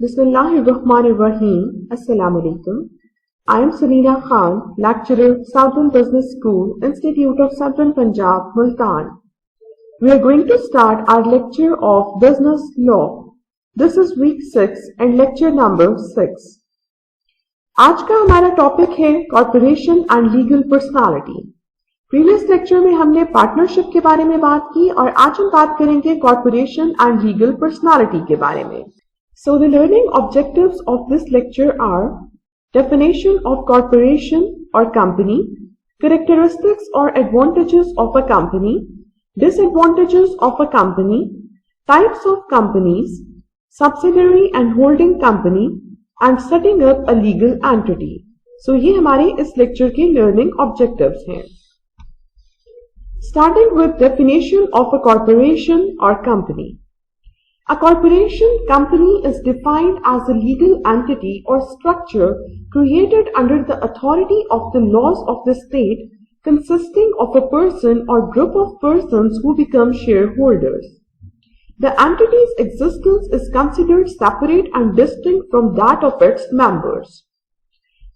Bismillahirrahmanirrahim. Assalamu alaikum. I am Sarina Khan, lecturer, Southern Business School, Institute of Southern Punjab, Multan. We are going to start our lecture of Business Law. This is week 6 and lecture number 6. आज का हमारा topic है corporation and legal personality. Previous lecture में हमने partnership के बारे में बात की और आज हम बात करेंगे कॉर्पोरेशन एंड लीगल पर्सनालिटी के बारे में. So the learning objectives of this lecture are definition of corporation or company, characteristics or advantages of a company, disadvantages of a company, types of companies, subsidiary and holding company, and setting up a legal entity. So ये हमारे इस lecture के learning objectives हैं. Starting with definition of a corporation or company. A corporation company is defined as a legal entity or structure created under the authority of the laws of the state, consisting of a person or group of persons who become shareholders. The entity's existence is considered separate and distinct from that of its members.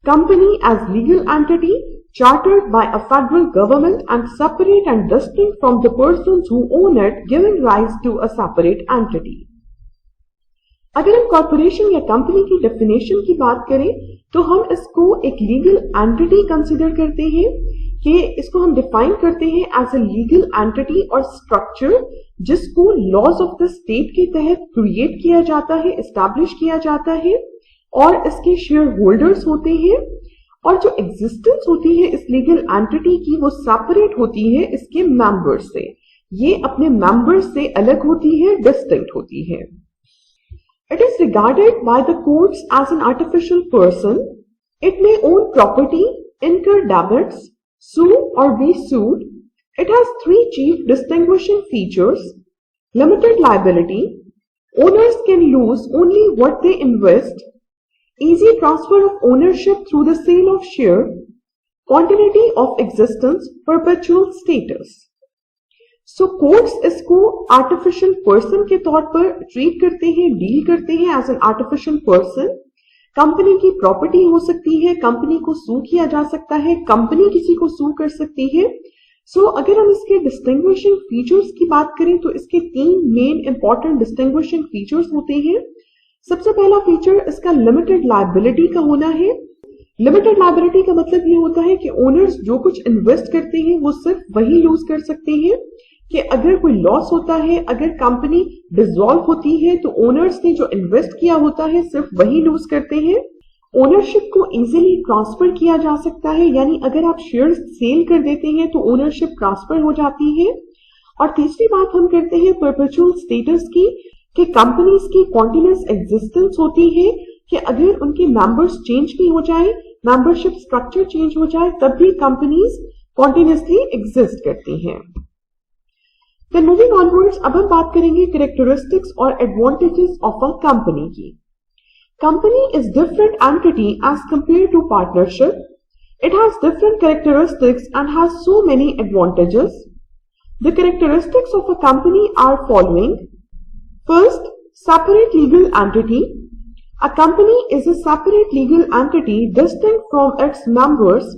Company as legal entity chartered by a federal government and separate and distinct from the persons who own it, giving rise to a separate entity. अगर हम corporation या company की definition की बात करें तो हम इसको एक लीगल एंटिटी कंसिडर करते हैं कि इसको हम डिफाइन करते हैं एज अ लीगल एंटिटी और स्ट्रक्चर जिसको लॉज ऑफ द स्टेट के तहत क्रिएट किया जाता है, एस्टैब्लिश किया जाता है और इसके शेयर होल्डर्स होते हैं और जो एग्जिस्टेंस होती है इस लीगल एंटिटी की वो सेपरेट होती है इसके मेंबर्स से. ये अपने मेंबर्स से अलग होती है, डिस्टिंक्ट होती है. It is regarded by the courts as an artificial person. It may own property, incur debits, sue or be sued. It has three chief distinguishing features. Limited liability. Owners can lose only what they invest. Easy transfer of ownership through the sale of share. Continuity of existence, perpetual status. So courts इसको artificial person के तौर पर treat करते हैं, deal करते हैं as an artificial person. Company की property हो सकती है, कंपनी को सू किया जा सकता है, कंपनी किसी को सू कर सकती है. सो अगर हम इसके डिस्टिंग्विशिंग फीचर्स की बात करें तो इसके तीन मेन इंपॉर्टेंट डिस्टिंग्विशिंग फीचर्स होते हैं. सबसे पहला फीचर इसका लिमिटेड लायबिलिटी का होना है. लिमिटेड लायबिलिटी का मतलब ये होता है कि ओनर्स जो कुछ इन्वेस्ट करते हैं वो सिर्फ वही यूज कर सकते हैं कि अगर कोई लॉस होता है, अगर कंपनी डिसॉल्व होती है तो ओनर्स ने जो इन्वेस्ट किया होता है सिर्फ वही लूज करते हैं. ओनरशिप को इजीली ट्रांसफर किया जा सकता है, यानी अगर आप शेयर्स सेल कर देते हैं तो ओनरशिप ट्रांसफर हो जाती है. और तीसरी बात हम करते हैं परपेचुअल स्टेटस की कि कंपनीज की कॉन्टिन्यूअस एग्जिस्टेंस होती है कि अगर उनके मेंबर्स चेंज भी हो जाए, मेंबरशिप स्ट्रक्चर चेंज हो जाए, तब भी कंपनीज कॉन्टिन्यूअसली एग्जिस्ट करती हैं. Then moving onwards, अब हम बात करेंगे characteristics और advantages of a company की. Company is different entity as compared to partnership. It has different characteristics and has so many advantages. The characteristics of a company are following. First, separate legal entity. A company is a separate legal entity distinct from its members.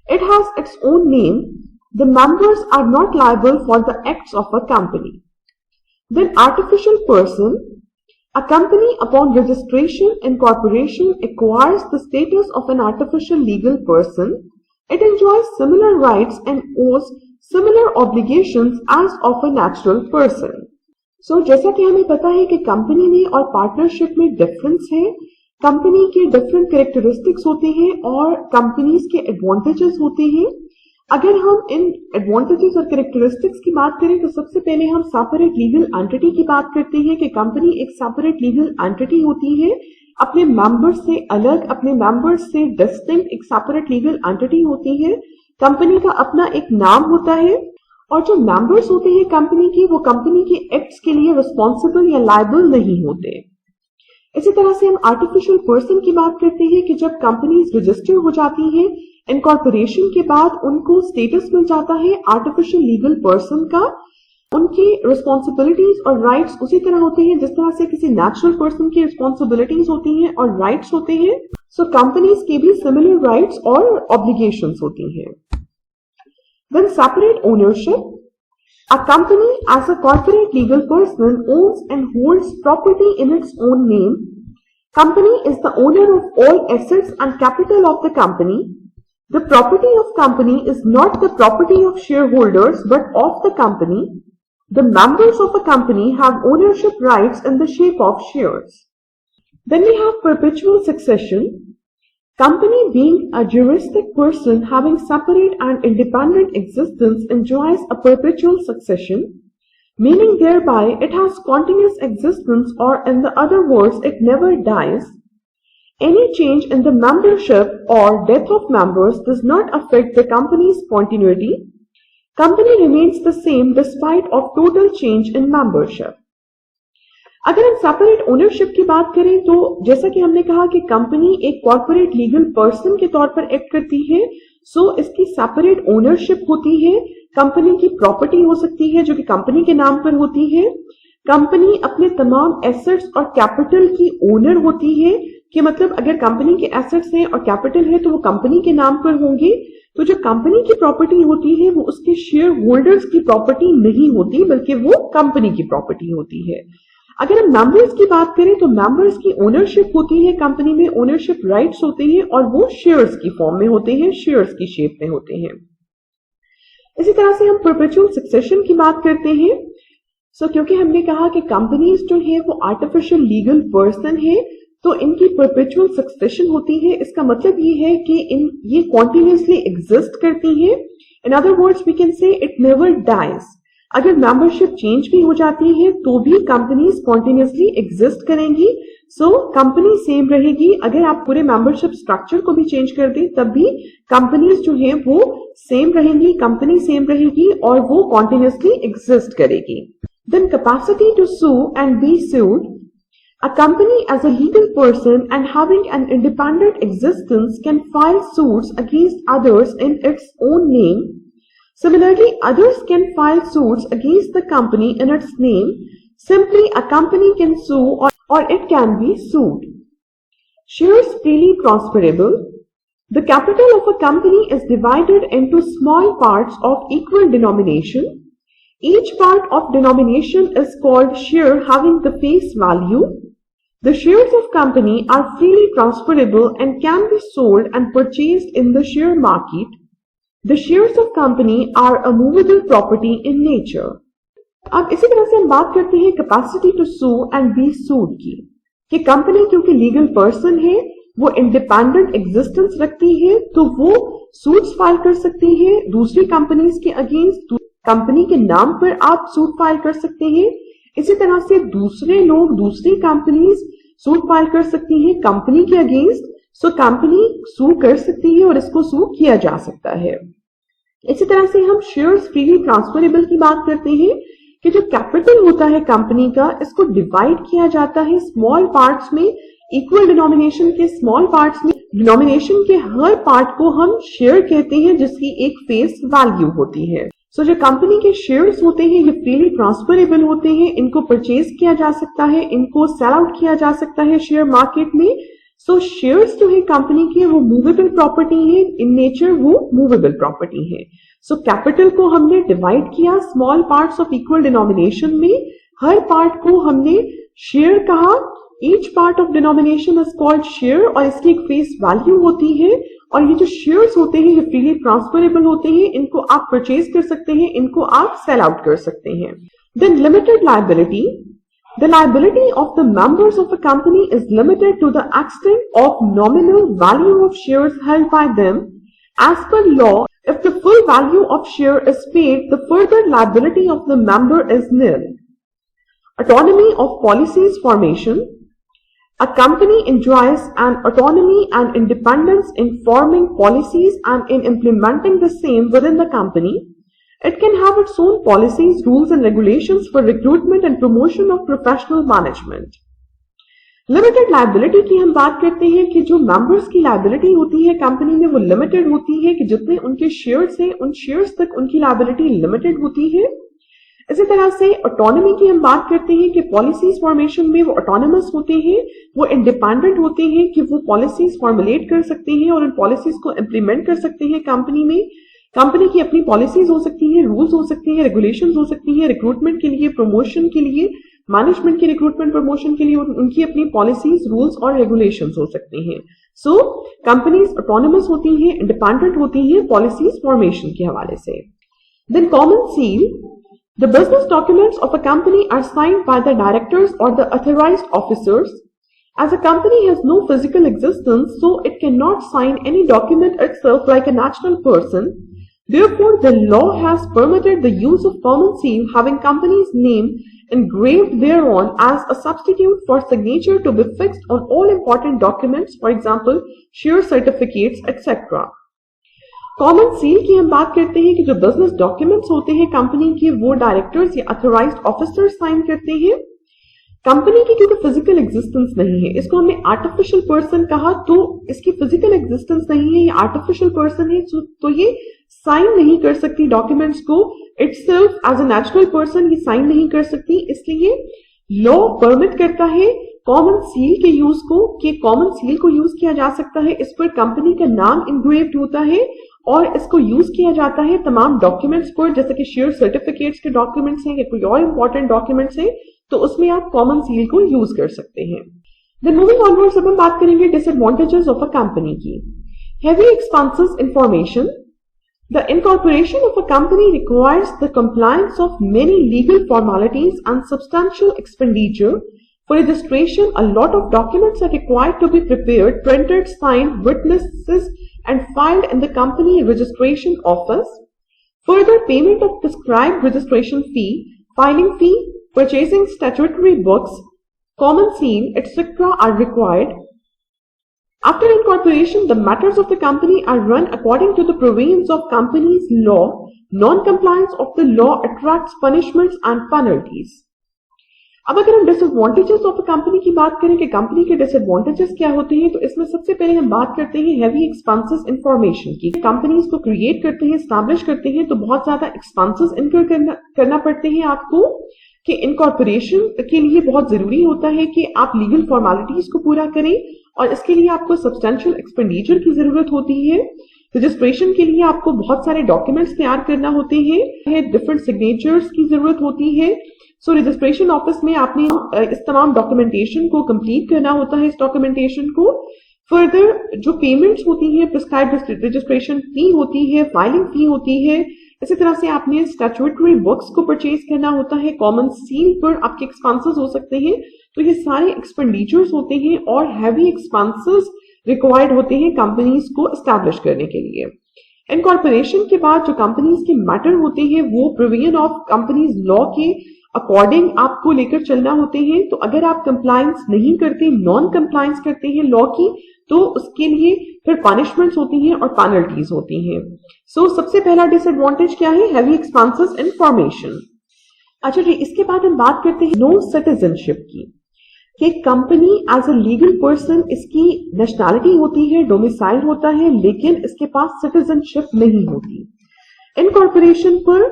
It has its own name. The members are not liable for the acts of a company. Then artificial person. A company upon registration in corporation acquires the status of an artificial legal person. It enjoys similar rights and owes similar obligations as of a natural person. So जैसा कि हमें पता है कि company में और partnership में difference है, कंपनी के डिफरेंट कैरेक्टरिस्टिक्स होते हैं और कंपनीज के एडवांटेजेस होते हैं. अगर हम इन एडवांटेजेस और कैरेक्टरिस्टिक्स की बात करें तो सबसे पहले हम सेपरेट लीगल एंटिटी की बात करते हैं कि कंपनी एक सेपरेट लीगल एंटिटी होती है, अपने मेंबर्स से अलग, अपने मेंबर्स से डिस्टिंक्ट एक सेपरेट लीगल एंटिटी होती है. कंपनी का अपना एक नाम होता है और जो मेंबर्स होते हैं कंपनी की वो कंपनी के एक्ट्स के लिए रिस्पॉन्सिबल या लायबल नहीं होते. इसी तरह से हम आर्टिफिशियल पर्सन की बात करते हैं कि जब कंपनीज रजिस्टर हो जाती हैं इनकॉर्पोरेशन के बाद उनको स्टेटस मिल जाता है आर्टिफिशियल लीगल पर्सन का. उनकी रिस्पॉन्सिबिलिटीज और राइट्स उसी तरह होते हैं जिस तरह से किसी नेचुरल पर्सन की रिस्पॉन्सिबिलिटीज होती हैं और राइट्स होते हैं। सो कंपनीज के भी सिमिलर राइट्स और ऑब्लिगेशंस होती हैं। Then separate ownership. A company as a corporate legal person owns and holds property in its own name. Company is the owner of all assets and capital of the company. The property of company is not the property of shareholders but of the company. The members of a company have ownership rights in the shape of shares. Then we have perpetual succession. Company being a juristic person having separate and independent existence enjoys a perpetual succession, meaning thereby it has continuous existence, or in the other words, it never dies. Any change in the membership or death of members does not affect the company's continuity. Company remains the same despite of total change in membership. अगर हम separate ownership की बात करें तो जैसा कि हमने कहा कि कंपनी एक कॉर्पोरेट लीगल पर्सन के तौर पर एक्ट करती है, सो इसकी सेपरेट ओनरशिप होती है। कंपनी की प्रॉपर्टी हो सकती है जो कि कंपनी के नाम पर होती है। कंपनी अपने तमाम एसेट्स और कैपिटल की ओनर होती है, कि मतलब अगर कंपनी के एसेट्स हैं और कैपिटल है तो वो कंपनी के नाम पर होंगे। तो जो कंपनी की प्रॉपर्टी होती है वो उसके शेयर होल्डर्स की प्रॉपर्टी नहीं होती, बल्कि वो कंपनी की प्रॉपर्टी होती है। अगर हम मेंबर्स की बात करें तो मेंबर्स की ओनरशिप होती है, कंपनी में ओनरशिप राइट्स होते हैं और वो शेयर्स की फॉर्म में होते हैं, शेयर्स की शेप में होते हैं। इसी तरह से हम परपेचुअल सक्सेशन की बात करते हैं। क्योंकि हमने कहा कि कंपनीज जो है वो आर्टिफिशियल लीगल पर्सन है, तो इनकी परपेचुअल सक्सेशन होती है। इसका मतलब ये है कि ये कॉन्टिन्यूसली एग्जिस्ट करती है। In other words we can say it never dies. अगर मेंबरशिप चेंज भी हो जाती है तो भी कंपनीज कॉन्टिन्यूसली एग्जिस्ट करेंगी। कंपनी सेम रहेगी। अगर आप पूरे मेंबरशिप स्ट्रक्चर को भी चेंज कर दें तब भी कंपनीज जो है वो सेम रहेंगी, कंपनी सेम रहेगी और वो कॉन्टिन्यूसली एग्जिस्ट करेगी। Then capacity to sue and be sued. A company as a legal person and having an independent existence can file suits against others in its own name. Similarly, others can file suits against the company in its name. Simply, a company can sue or it can be sued. Shares freely transferable. The capital of a company is divided into small parts of equal denomination. Each part of denomination is called share having the face value. The shares of company are freely transferable and can be sold and purchased in the share market. The shares of company are a movable property in nature. अब इसी तरह से हम बात करते हैं capacity to sue and be sued की, कि कंपनी क्योंकि लीगल पर्सन है वो इंडिपेंडेंट एग्जिस्टेंस रखती है, तो वो सूट्स फाइल कर सकती है दूसरी कंपनीज के अगेंस्ट। कंपनी के नाम पर आप सूट फाइल कर सकते हैं। इसी तरह से दूसरे लोग, दूसरी कंपनीज सूट फाइल कर सकती हैं कंपनी के अगेंस्ट। कंपनी सू कर सकती है और इसको सू किया जा सकता है। इसी तरह से हम शेयर्स फ्रीली ट्रांसफरेबल की बात करते हैं कि जो कैपिटल होता है कंपनी का, इसको डिवाइड किया जाता है स्मॉल पार्ट्स में, इक्वल डिनोमिनेशन के स्मॉल पार्ट्स में। डिनोमिनेशन के हर पार्ट को हम शेयर कहते हैं जिसकी एक फेस वैल्यू होती है। जो कंपनी के शेयर्स होते हैं ये फ्रीली ट्रांसफरेबल होते हैं, इनको परचेज किया जा सकता है, इनको सेल आउट किया जा सकता है शेयर मार्केट में। शेयर्स जो है कंपनी के वो मूवेबल प्रॉपर्टी है, इन नेचर वो मूवेबल प्रॉपर्टी है। कैपिटल को हमने डिवाइड किया small parts of equal denomination में, हर पार्ट को हमने शेयर कहा। Each part of denomination is called share और इसकी एक फेस वैल्यू होती है। और ये जो शेयर्स होते हैं ये फ्रीली ट्रांसफरेबल होते हैं, इनको आप परचेज कर सकते हैं, इनको आप सेल आउट कर सकते हैं। Then limited liability. The liability of the members of a company is limited to the extent of nominal value of shares held by them. As per law, if the full value of share is paid, the further liability of the member is nil. Autonomy of policies formation. A company enjoys an autonomy and independence in forming policies and in implementing the same within the company. It can have its own policies, rules and regulations for recruitment and promotion of professional management. Limited liability की हम बात करते हैं कि जो members की liability होती है कंपनी में वो लिमिटेड होती है, कि जितने उनके शेयर्स हैं उन शेयर्स तक उनकी लायबिलिटी लिमिटेड होती है। इसी तरह से ऑटोनॉमी की हम बात करते हैं कि पॉलिसीज फॉर्मेशन में वो ऑटोनमस होते हैं, वो इंडिपेंडेंट होते हैं कि वो पॉलिसीज फॉर्मुलेट कर सकते हैं और उन पॉलिसीज को इम्प्लीमेंट कर सकते हैं कंपनी में। कंपनी की अपनी पॉलिसीज हो सकती हैं, रूल्स हो सकते हैं, रेगुलेशंस हो सकती हैं, रिक्रूटमेंट के लिए, प्रमोशन के लिए, मैनेजमेंट के रिक्रूटमेंट प्रमोशन के लिए उनकी अपनी पॉलिसीज, रूल्स और रेगुलेशंस हो सकते हैं। सो कंपनीज ऑटोनमस होती हैं, इंडिपेंडेंट होती हैं पॉलिसीज फॉर्मेशन के हवाले से। Then common seal, the business documents of a company are signed by the directors or the authorized officers. As a company has no physical existence, so it cannot sign any document itself like a natural person. Therefore, the law has permitted the use of common seal having company's name engraved thereon as a substitute for signature to be fixed on all important documents, for example, share certificates, etc. Common seal की हम बात करते हैं कि जो business documents होते हैं company के, वो डायरेक्टर्स या अथॉराइज्ड ऑफिसर्स साइन करते हैं। कंपनी की क्योंकि फिजिकल एग्जिस्टेंस नहीं है, इसको हमने आर्टिफिशियल पर्सन कहा, तो इसकी फिजिकल एग्जिस्टेंस नहीं है, ये आर्टिफिशियल पर्सन है, तो ये साइन नहीं कर सकती डॉक्यूमेंट्स को itself as a natural person, ये साइन नहीं कर सकती। इसलिए लॉ परमिट करता है कॉमन सील के यूज को, कि कॉमन सील को यूज किया जा सकता है, इस पर कंपनी का नाम इंग्रेव्ड होता है और इसको यूज किया जाता है तमाम डॉक्यूमेंट्स पर, जैसे कि शेयर सर्टिफिकेट्स के डॉक्यूमेंट्स हैं या कोई और इंपॉर्टेंट डॉक्यूमेंट्स हैं, तो उसमें आप कॉमन सील को यूज कर सकते हैं। देन मूविंग ऑनवर्ड्स, अब हम बात करेंगे डिसएडवांटेजेस ऑफ अ कंपनी की। Heavy expenses information, the incorporation of a company requires the compliance of many legal formalities and substantial expenditure. For registration, a lot of documents are required to be prepared, printed, signed, witnesses, and filed in the company registration office. Further, payment of prescribed registration fee, filing fee, purchasing statutory books, common seal, etc. are required. After incorporation, the matters of the company are run according to the provisions of company's law. Non-compliance of the law attracts punishments and penalties. अब अगर हम disadvantages of a company की बात करें कि company के disadvantages क्या होते हैं, तो इसमें सबसे पहले हम बात करते हैं हैवी एक्सपेंसेस इंफॉर्मेशन की। कंपनीज को क्रिएट करते हैं, एस्टैब्लिश करते हैं, तो बहुत ज्यादा एक्सपेंसेस इनकर करना पड़ते हैं आपको, कि इनकॉर्पोरेशन के लिए बहुत जरूरी होता है कि आप लीगल फॉर्मेलिटीज को पूरा करें और इसके लिए आपको सब्सटेंशियल एक्सपेंडिचर की जरूरत होती है। रजिस्ट्रेशन के लिए आपको बहुत सारे डॉक्यूमेंट्स तैयार करना होते हैं, डिफरेंट सिग्नेचर्स की जरूरत होती है। सो रजिस्ट्रेशन ऑफिस में आपने इस तमाम डॉक्यूमेंटेशन को कंप्लीट करना होता है, इस डॉक्यूमेंटेशन को। फर्दर जो पेमेंट्स होती हैं, प्रिस्क्राइब्ड रजिस्ट्रेशन फी होती है, फाइलिंग फी होती है, इसी तरह से आपने स्टैट्यूटरी बुक्स को परचेज करना होता है, कॉमन सील पर आपके एक्सपेंसेस हो सकते हैं, तो ये सारे एक्सपेंडिचर्स होते हैं और हैवी एक्सपेंसेस रिक्वायर्ड होते हैं कंपनीज को एस्टैब्लिश करने के लिए। इनकॉर्पोरेशन के बाद जो कंपनीज के मैटर होते हैं वो प्रोविजन ऑफ कंपनीज लॉ के अकॉर्डिंग आपको लेकर चलना होते हैं। तो अगर आप कंप्लायंस नहीं करते, नॉन कंप्लायंस करते हैं लॉ की, तो उसके लिए फिर पनिशमेंट्स होती हैं और पेनल्टीज होती हैं। सो सबसे पहला डिसएडवांटेज क्या है? Heavy expenses information. अच्छा जी, इसके बाद हम बात करते हैं नो सिटीजनशिप की, कि company as a legal person, इसकी नेशनैलिटी होती है, डोमिसाइल होता है, लेकिन इसके पास सिटीजनशिप नहीं होती। इनकॉर्पोरेशन पर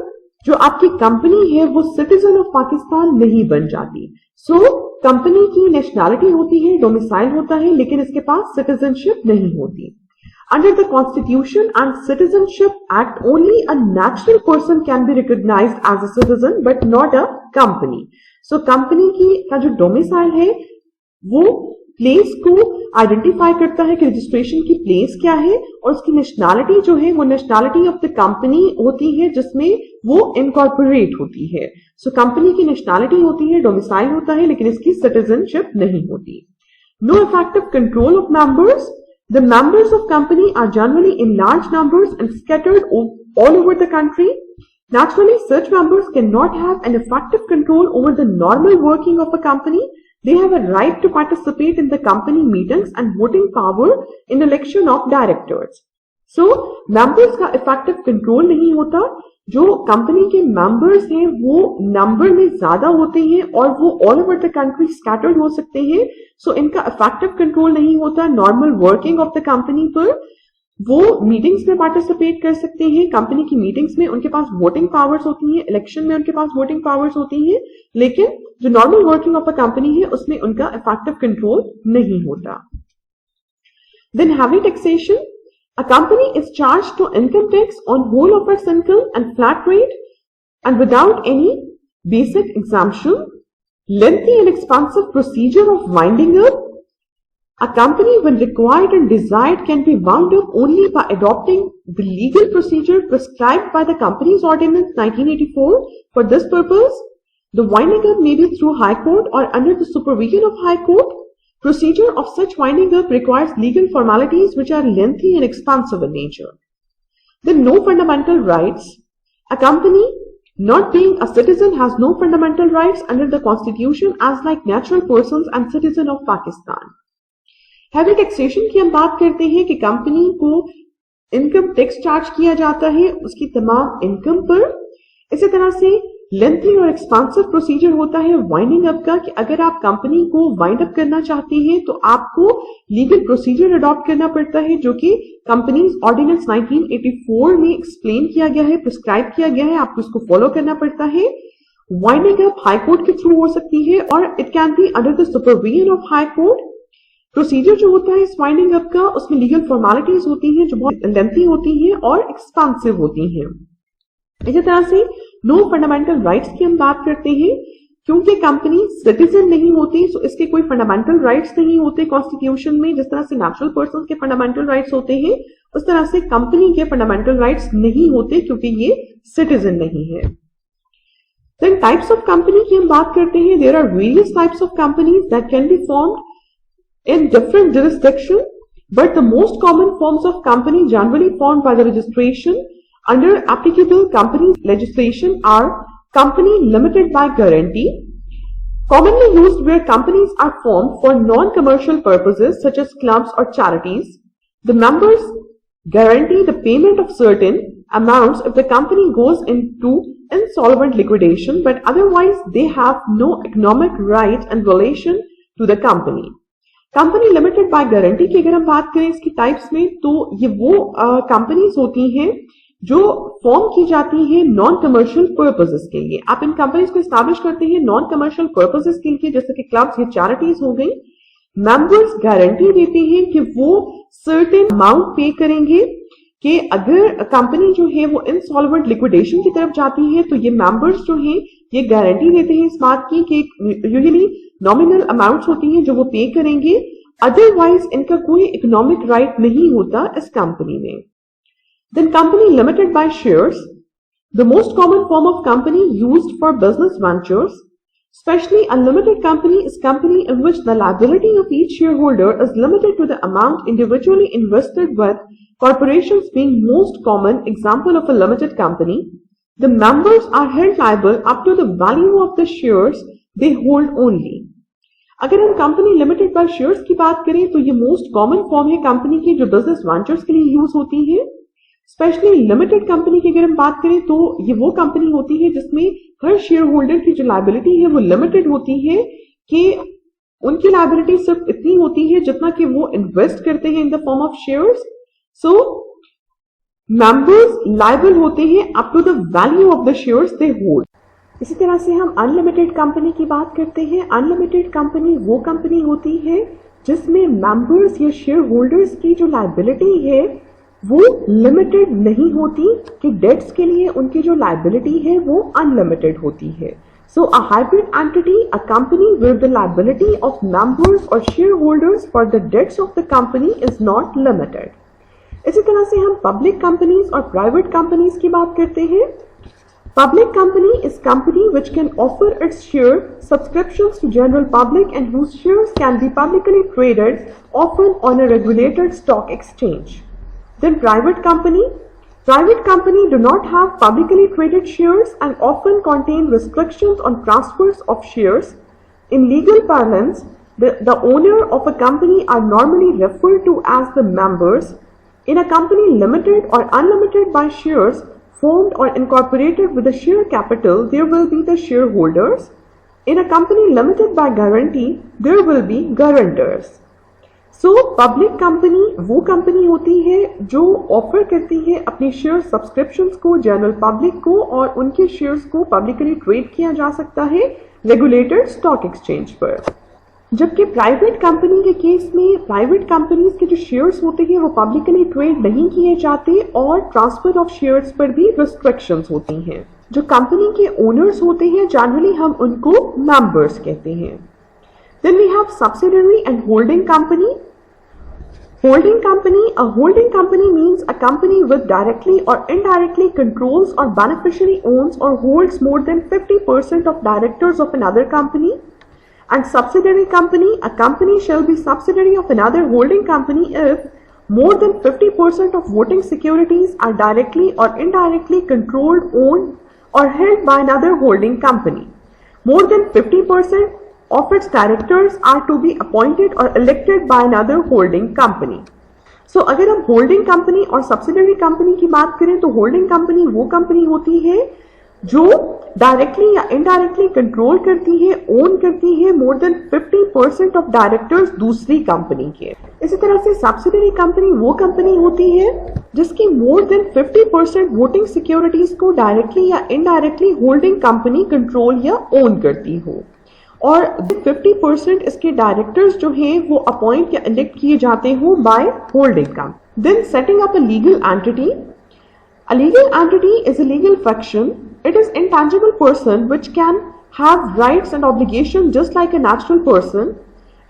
जो आपकी कंपनी है वो सिटीजन ऑफ पाकिस्तान नहीं बन जाती। सो कंपनी की नेशनैलिटी होती है, डोमिसाइल होता है, लेकिन इसके पास सिटीजनशिप नहीं होती। Under the Constitution and Citizenship Act, only a natural person can be recognized as a citizen, but not a company. So company की का जो डोमिसाइल है वो प्लेस को आइडेंटिफाई करता है कि रजिस्ट्रेशन की प्लेस क्या है, और उसकी नेशनैलिटी जो है वो नेशनैलिटी ऑफ द कंपनी होती है जिसमें वो इनकॉर्पोरेट होती है। सो कंपनी की नेशनैलिटी होती है, डोमिसाइल होता है, लेकिन इसकी सिटीजनशिप नहीं होती। No effective control of members. The members of company are generally in large numbers and scattered all over the country. Naturally, such members cannot have an effective control over the normal working of a company. They have a right to participate in the company meetings and voting power in election of directors. So, members का effective control नहीं होता। जो company के members हैं वो number में ज्यादा होते हैं और वो all over the country scattered हो सकते हैं। सो इनका इफेक्टिव कंट्रोल नहीं होता normal working of the company पर। वो मीटिंग्स में पार्टिसिपेट कर सकते हैं। कंपनी की मीटिंग्स में उनके पास वोटिंग पावर्स होती हैं, इलेक्शन में उनके पास वोटिंग पावर्स होती हैं, लेकिन जो normal working of a company है उसमें उनका इफेक्टिव कंट्रोल नहीं होता। Then heavy taxation, a company is charge to income tax on whole of its income and flat rate and without any basic exemption. Lengthy and expensive procedure of winding up a company, when required and desired, can be wound up only by adopting the legal procedure prescribed by the Companies Ordinance 1984. For this purpose, the winding up may be through High Court or under the supervision of High Court. Procedure of such winding up requires legal formalities which are lengthy and expensive in nature. Then no fundamental rights. A company not being a citizen has no fundamental rights under the constitution as like natural persons and citizen of Pakistan. Heavy taxation की हम बात करते हैं कि company को income tax charge किया जाता है उसकी तमाम इनकम पर। इसी तरह से लेंथी और एक्सपांसिव प्रोसीजर होता है वाइंडिंग अप का, कि अगर आप कंपनी को वाइंड अप करना चाहते हैं तो आपको लीगल प्रोसीजर अडॉप्ट करना पड़ता है, जो कि कंपनीज ऑर्डिनेंस 1984 में एक्सप्लेन किया गया है, प्रिस्क्राइब किया गया है, आपको इसको फॉलो करना पड़ता है। वाइंडिंग अप हाई कोर्ट के थ्रू हो सकती है और it can be under the supervision of high court. Procedure जो होता है इस वाइंडिंग अप का, उसमें लीगल फॉर्मेलिटीज होती हैं जो बहुत लेंथी होती हैं और एक्सपेंसिव होती हैं। इसी तरह से नो फंडामेंटल राइट्स की हम बात करते हैं, क्योंकि कंपनी सिटीजन नहीं होती सो इसके कोई फंडामेंटल राइट्स नहीं होते कॉन्स्टिट्यूशन में। जिस तरह से नेचुरल पर्सन के फंडामेंटल राइट्स होते हैं उस तरह से कंपनी के फंडामेंटल राइट्स नहीं होते, क्योंकि ये सिटीजन नहीं है। देन टाइप्स ऑफ कंपनी की हम बात करते हैं। There are various types of companies that can be formed in different jurisdiction, but the most common forms of company generally formed by the registration under applicable company legislation are company limited by guarantee, commonly used where companies are formed for non-commercial purposes such as clubs or charities. The members guarantee the payment of certain amounts if the company goes into insolvent liquidation, but otherwise they have no economic right in relation to the company. Company limited by guarantee की अगर हम बात करें इसकी types में, तो ये वो कंपनीज होती हैं जो फॉर्म की जाती हैं नॉन कमर्शियल पर्पसेस के लिए। आप इन कंपनीज को एस्टैब्लिश करते हैं नॉन कमर्शियल पर्पसेस के लिए, जैसे कि क्लब्स या चैरिटीज हो गई। मेंबर्स गारंटी देते हैं कि वो सर्टेन अमाउंट पे करेंगे, कि अगर कंपनी जो है वो इंसॉल्वेंट लिक्विडेशन की तरफ जाती है तो ये मेंबर्स जो हैं ये गारंटी देते हैं इस बात की कि यूजुअली नॉमिनल अमाउंट्स होती हैं जो वो पे करेंगे, अदरवाइज इनका कोई इकोनॉमिक राइट नहीं होता इस कंपनी में। Then company limited by shares, the most common form of company used for business ventures, especially a limited company is company in which the liability of each shareholder is limited to the amount individually invested, with corporations being most common example of a limited company. The members are held liable up to the value of the shares they hold only. अगर हम company limited by shares की बात करें तो ये most common form है company की जो बिजनेस वेंचर्स के लिए यूज होती है। स्पेशली लिमिटेड कंपनी की अगर हम बात करें तो ये वो कंपनी होती है जिसमें हर शेयर होल्डर की जो लायबिलिटी है वो लिमिटेड होती है, कि उनकी लायबिलिटी सिर्फ इतनी होती है जितना कि वो इन्वेस्ट करते हैं in the form of shares. So members liable होते हैं up to the value of the shares they hold. इसी तरह से हम अनलिमिटेड कंपनी की बात करते हैं। अनलिमिटेड कंपनी वो कंपनी होती है जिसमें मेंबर्स या शेयर होल्डर्स की जो लायबिलिटी है वो लिमिटेड नहीं होती, कि डेट्स के लिए उनकी जो लायबिलिटी है वो अनलिमिटेड होती है। So a hybrid entity, a company where the liability of members और share holders for the debts of the company is not limited. इसी तरह से हम पब्लिक कंपनीज और प्राइवेट कंपनीज की बात करते हैं। Public company is company which can offer its share subscriptions to general public and whose shares can be publicly traded, often on a regulated stock exchange. Then private company do not have publicly traded shares and often contain restrictions on transfers of shares. In legal parlance, the owner of a company are normally referred to as the members. In a company limited or unlimited by shares, formed or incorporated with a share capital, there will be the shareholders. In a company limited by guarantee, there will be guarantors. So public company वो company होती है जो offer करती है अपने share subscriptions को general public को, और उनके शेयर्स को पब्लिकली ट्रेड किया जा सकता है रेगुलेटेड स्टॉक एक्सचेंज पर। जबकि प्राइवेट कंपनी के केस में प्राइवेट कंपनीज के जो शेयर्स होते हैं वो पब्लिकली ट्रेड नहीं किए जाते और ट्रांसफर ऑफ शेयर्स पर भी रिस्ट्रिक्शंस होती हैं। जो कंपनी के ओनर्स होते हैं जनरली हम उनको मेंबर्स कहते हैं। Then we have subsidiary and holding company. Holding company, a holding company means a company with directly or indirectly controls or beneficiary owns or holds more than 50% of directors of another company. And subsidiary company, a company shall be subsidiary of another holding company if more than 50% of voting securities are directly or indirectly controlled, owned or held by another holding company. More than 50% of its directors are to be appointed or elected by another holding company. So अगर हम holding company और subsidiary company की बात करें तो holding company वो company होती है जो डायरेक्टली या इनडायरेक्टली कंट्रोल करती है, ओन करती है मोर देन 50% ऑफ डायरेक्टर्स दूसरी कंपनी के। इसी तरह से सब्सिडरी कंपनी वो कंपनी होती है जिसकी मोर देन 50% वोटिंग सिक्योरिटीज को डायरेक्टली या इनडायरेक्टली होल्डिंग कंपनी कंट्रोल या ओन करती हो, और 50% इसके डायरेक्टर्स जो हैं वो अपॉइंट या इलेक्ट किए जाते हो by holding company. Then setting up a legal entity. A legal entity is a legal fiction. It is intangible person which can have rights and obligations just like a natural person.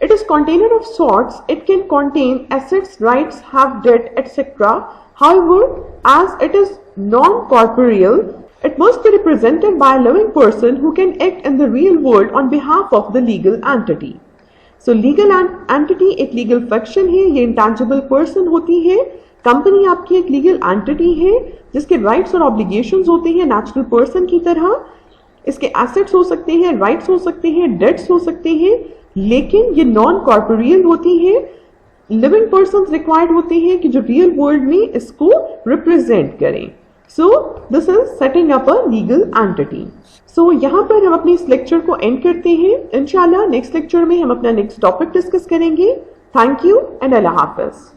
It is container of sorts. It can contain assets, rights, have debt, etc. However, as it is non-corporeal, it must be represented by a living person who can act in the real world on behalf of the legal entity. So legal entity एक legal fiction है, ये intangible person होती है। Company आपकी एक legal entity है जिसके rights और ऑब्लिगेशंस होते हैं नेचुरल पर्सन की तरह। इसके एसेट्स हो सकते हैं, राइट्स हो सकते हैं, डेट्स हो सकते हैं, लेकिन ये नॉन कॉर्पोरियल होती है। लिविंग पर्सन्स रिक्वायर्ड होते हैं कि जो रियल वर्ल्ड में इसको रिप्रेजेंट करें। So this is setting up a legal entity. So यहाँ पर हम अपने इस लेक्चर को एंड करते हैं। इंशाल्लाह नेक्स्ट लेक्चर में हम अपना नेक्स्ट टॉपिक डिस्कस करेंगे। Thank you and Allah Hafiz.